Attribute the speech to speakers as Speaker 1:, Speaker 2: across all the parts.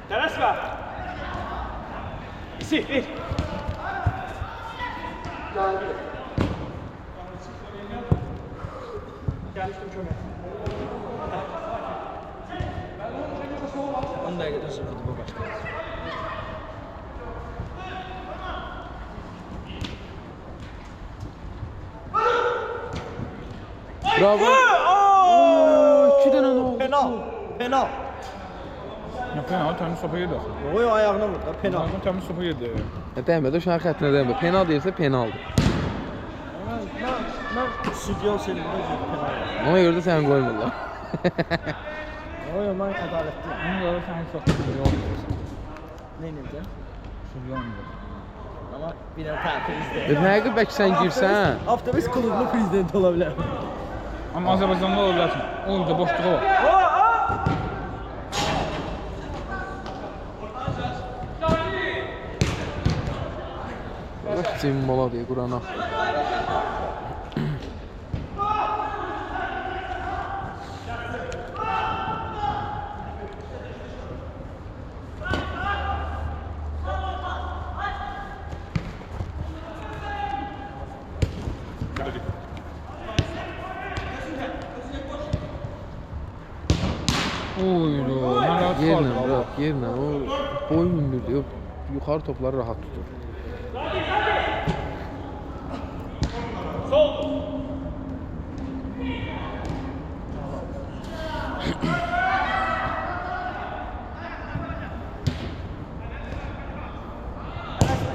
Speaker 1: Tələsmə. İsi, ver. Gəlmişdim kömək. 10 dəqiqədən sonra futbol başlayacaq.
Speaker 2: Bravo. 2 dənə oldu.
Speaker 1: Penal. Penal.
Speaker 3: Ya penal təmiz topa yedi.
Speaker 1: Oy ayağına vurdu. Penal.
Speaker 3: Penal təmiz topa yedi.
Speaker 2: Dəymədi, uşağın xəttinə dəymədi. Penal deyirsə penaldır.
Speaker 1: Mən studiyo selimdə penal.
Speaker 2: Ona görə də səni qoymurlar.
Speaker 1: Oy mən ədalətliyim.
Speaker 3: Bunu da sən çox yoxdur.
Speaker 1: Nə edəcəm?
Speaker 3: Sürüyondur.
Speaker 1: Amma bir dənə tətil izləyək.
Speaker 2: Həqiqi bəlkə sən girsən.
Speaker 1: Avtobus klubunun prezidenti ola bilər.
Speaker 3: Amma Azərbaycanda ola bilərsən. Orada boşluğu var.
Speaker 2: Cim mola deyə Qurana. Yerlə bırak, yerlə. O boy hündürlüyü, yuxarı topları rahat tutur.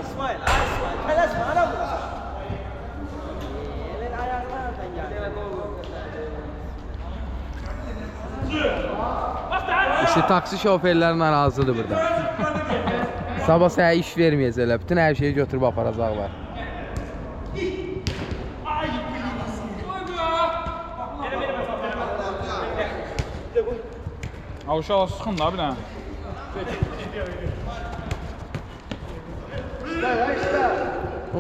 Speaker 1: İsmail, tələsmə, ara vuracaq. Elin ayaqlarından gəldi.
Speaker 2: İşte taksi şoferləri narazıdır burada. Sabah sənə iş verməyəcəklər. Bütün hər şeyi götürüb aparacaqlar.
Speaker 3: Uşaq sıxın da bir dənə.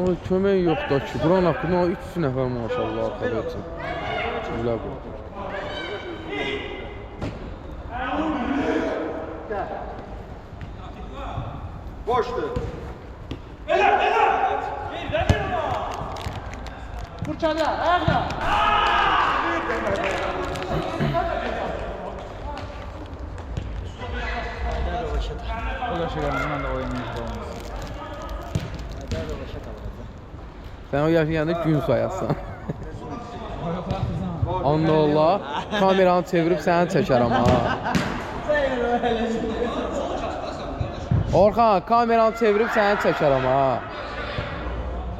Speaker 2: Ay kömək yoxdur ki. Buranın haqqında 3 nəfər maşallah arxada üçün. Gülə qoydu.
Speaker 1: Boşdur. Fırçada, ayaqla.
Speaker 3: O da şeylərindən də oynayacaq olmaz.
Speaker 2: Sən o yaşayanda gün sayasan. Onda Allah kameranı çevirib səni çəkərəm ha. Orxan, kameranı çevirib səni çəkərəm ha.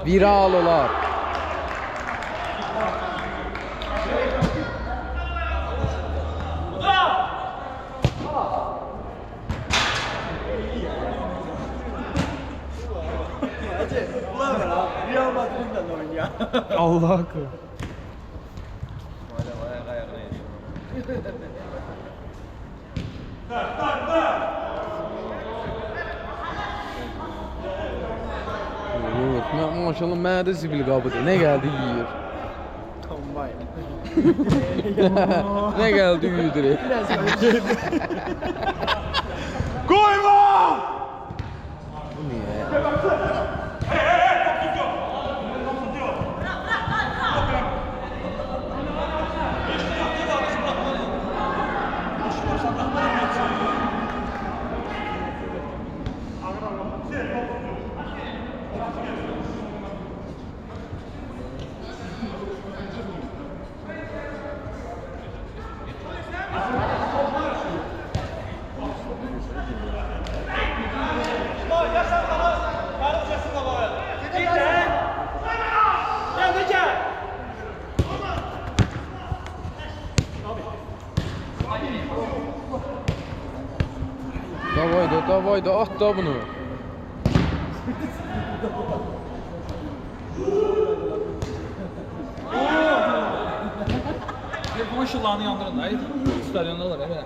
Speaker 2: Viral olar.
Speaker 1: Real Madrid'le oynuyor.
Speaker 3: Allah haqqı.
Speaker 2: Maşallah mənə də zibil qabıdır. Nə gəldi yeyir.
Speaker 1: Kombine.
Speaker 2: Nə gəldi yeyir.
Speaker 3: Koyma!
Speaker 2: Bu niyə? Davay da at da bunu.
Speaker 3: Telefon ışıqlarını yandırın da, stadionda olur, elə.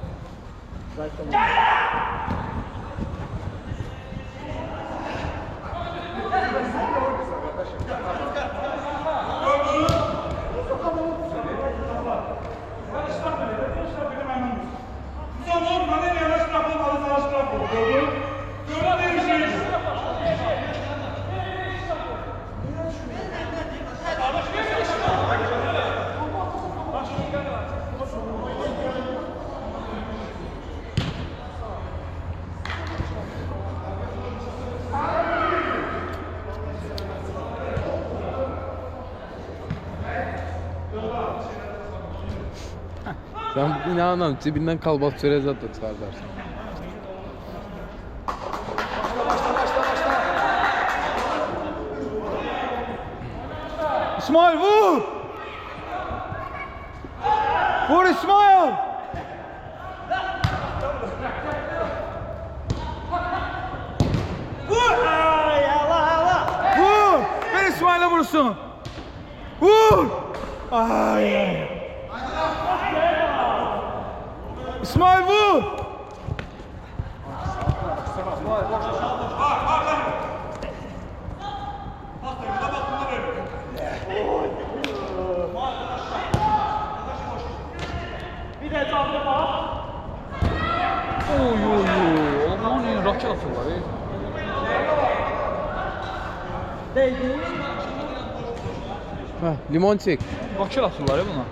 Speaker 4: Sonra bana yavaş bırakın, bana savaş bırakın.
Speaker 2: Sen inanam cibindən kalbas çörək zad da çıxardarsan.
Speaker 3: İsmail vur! Vur İsmail! Vur! Ver İsmail'e vursun! Vur! Ay! İsmail vur! Oy oy oy. Aman iyi raket atıyorlar.
Speaker 2: Limon çek.
Speaker 3: Raket atıyorlar ya buna.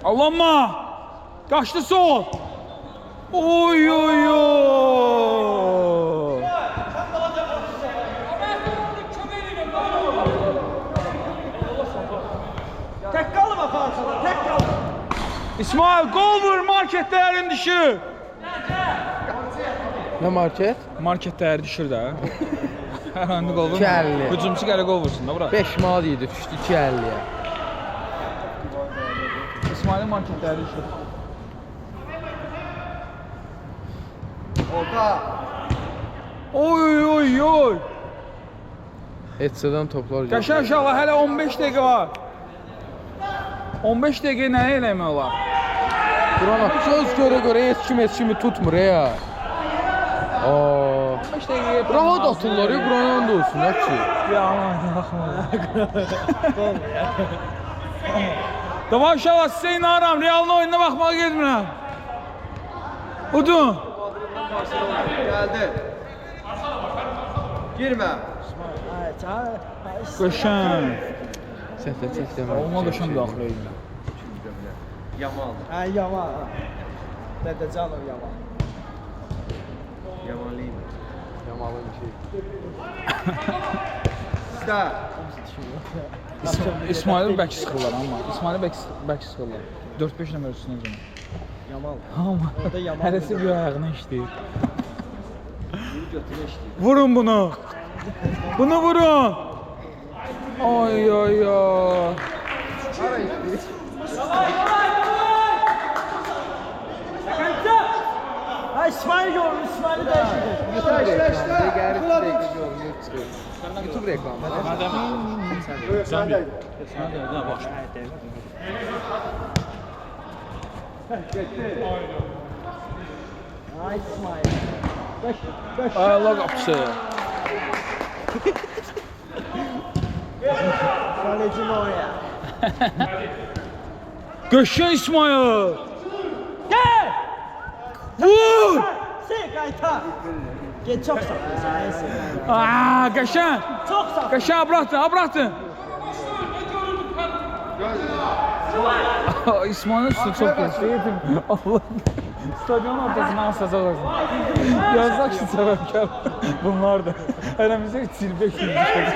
Speaker 3: Allah'ım! Kaçtı sol! Oy oy oy!
Speaker 1: Tek kalma bak arkada, tek kalma.
Speaker 3: İsmail gol vur, market değerin düşür.
Speaker 2: Nə market?
Speaker 3: Market değeri düşür de. Her anda gol vurur.
Speaker 2: 2.50.
Speaker 3: Hücumçu gələ gol vursun da bura.
Speaker 2: 5 manat idi, düşdü 2.50-yə.
Speaker 3: İsmail'in market değeri düşür.
Speaker 1: Orta.
Speaker 3: Oy oy oy!
Speaker 2: Etçədən toplar.
Speaker 3: Qəşəng uşaqlar, hələ 15 dəqiqə var. 15 dəqiqə nə eləmək olar?
Speaker 2: Qurana söz görə heç kimi tutmur ya. Aa.
Speaker 3: 15 dəqiqə
Speaker 2: Rahat atırlar ya, Quranan da olsun ya ki.
Speaker 3: Ya aman baxma. Davay uşaqlar, sizə inanıram, Real'ın oyununa baxmağa getmirəm. Udun.
Speaker 1: Geldi. Girme.
Speaker 3: Qəşəng.
Speaker 2: Çək demə.
Speaker 3: Olma qəşəng daxil edin.
Speaker 1: Yamal.
Speaker 4: Ha Yaman. Dede Canov Yaman.
Speaker 1: Yamalıyım.
Speaker 2: Yamalın şey.
Speaker 1: Sizde.
Speaker 3: İsmail'i bək sıxırlar amma. İsmail'i bək sıxırlar. 4-5 nömrə üstünə gəlin.
Speaker 4: Yamal.
Speaker 3: Amma
Speaker 4: Orada Yamal.
Speaker 3: hərəsi bir ayağına işləyir.
Speaker 1: Biri götüne işliyor.
Speaker 3: Vurun bunu. Bunu vurun. Ay ay ay.
Speaker 4: Ha İsmail gördüm, İsmail'i değiştirdi.
Speaker 2: YouTube reklamı.
Speaker 4: Ha İsmail.
Speaker 3: Ay Allah qapısı.
Speaker 4: Kaleci mi oraya?
Speaker 3: Qəşəng İsmail. Gel. Vur.
Speaker 4: Kayta. Geç çok sağ. Neyse.
Speaker 3: Aa, qəşəng.
Speaker 4: Çok sağ.
Speaker 3: Qəşəng buraxdın. İsmail'in üstü çok geçti. Allah. Stadionun ortasına asacaq olsun. Yazsak ki səbəbkar bunlar da. Hərəmizə 3-5 gün düşəcək.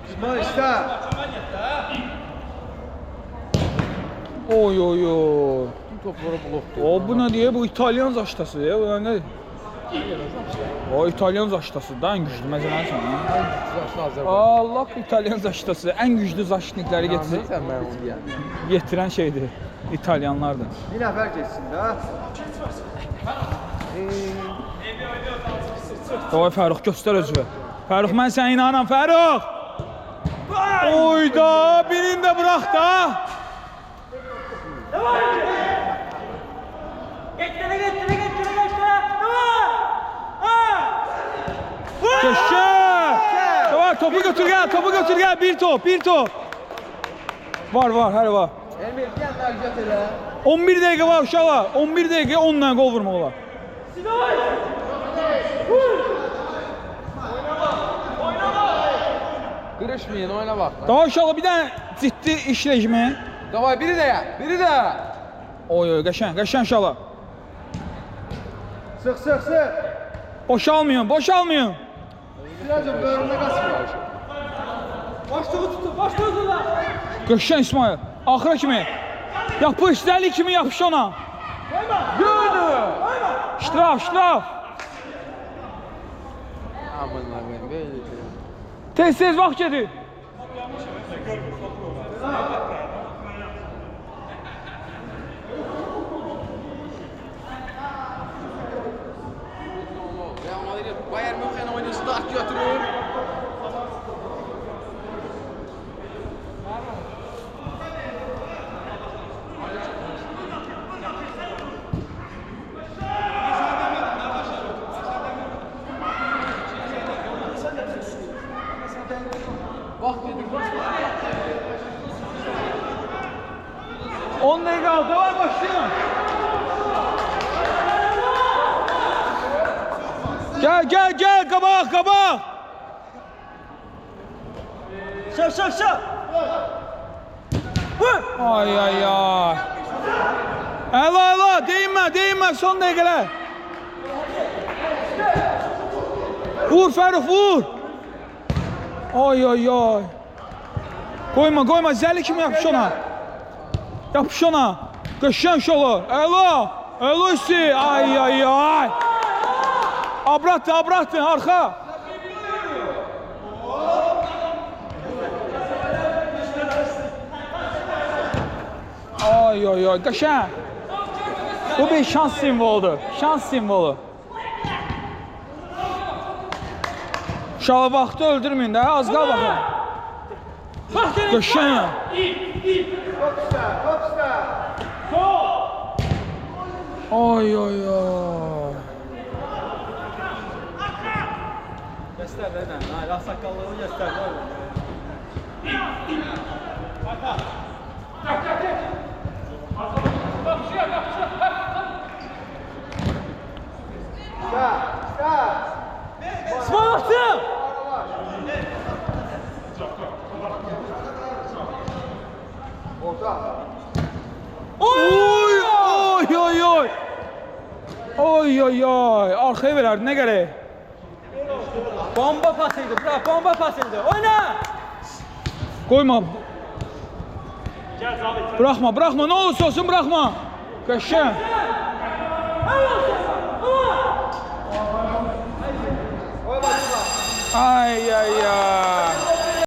Speaker 1: İsmail işte.
Speaker 3: Oy oy oy.
Speaker 2: Topları blokdu.
Speaker 3: O bu ne diye? Bu İtalyan zaştası ya. Bu ne? O İtalyan zaştası da en güçlü mesela sen. Allah İtalyan zaştası en güçlü zaşnikleri
Speaker 2: Sen ben onu yani.
Speaker 3: getiren şeydir. İtalyanlardır.
Speaker 1: Bir nefer geçsin de ha.
Speaker 3: Davay Fərux göstər özünü. Fərux mən sənə inanıram Fərux. Oyda birini də bırax da. Köşe! Davay topu götür gel. Bir top. Var hər var.
Speaker 1: Emir diyenler götür ha.
Speaker 3: 11 dəqiqə var uşaqlar. 11 dəqiqə 10 dənə gol vurmaq olar.
Speaker 2: Qırışmayın, oyna bax.
Speaker 3: Daha inşallah bir dənə ciddi iş rejimi.
Speaker 2: Davay, biri də, biri də.
Speaker 3: Oy oy, qəşəng inşallah.
Speaker 1: Sık sık sık.
Speaker 3: Boşalmayın, boşalmayın.
Speaker 1: Birazcık böğründe kasmıyor.
Speaker 3: Qəşəng İsmail, axıra kimi. Yapış, dəli kimi yapış ona.
Speaker 2: Gördü.
Speaker 3: Ştraf.
Speaker 2: Aman Allah'ım, böyle.
Speaker 3: Tez vaxt gedir.
Speaker 2: Real Madrid Bayern München oyunu start götürür. Bak dedik.
Speaker 3: 10 dəqiqə qaldı, var başlayın. Gel, qabaq.
Speaker 4: Şap.
Speaker 3: Ay. Əla, deyinmə, son dəqiqələr. Vur Fərux, vur. Ay. Qoyma, zəli kimi yapış ona. Qəşəng şolu. Əla üstü. Ay. Abratın, arxa. Ay, qəşəng. Bu bir şans simvoludur. Şala vaxtı öldürməyin də, az qal baxın. Qəşəng.
Speaker 1: Top üstte.
Speaker 3: Ay.
Speaker 4: Göster benden. Hala sakallığını göster. Smolatım!
Speaker 1: Orta.
Speaker 3: Oy. Arkaya verərdi, nə gərək?
Speaker 4: Bomba pasıydı. Bırak bomba pasıydı. Oyna!
Speaker 3: Qoyma. Bıraxma, nə olursa olsun bıraxma. Qəşəng. Ay.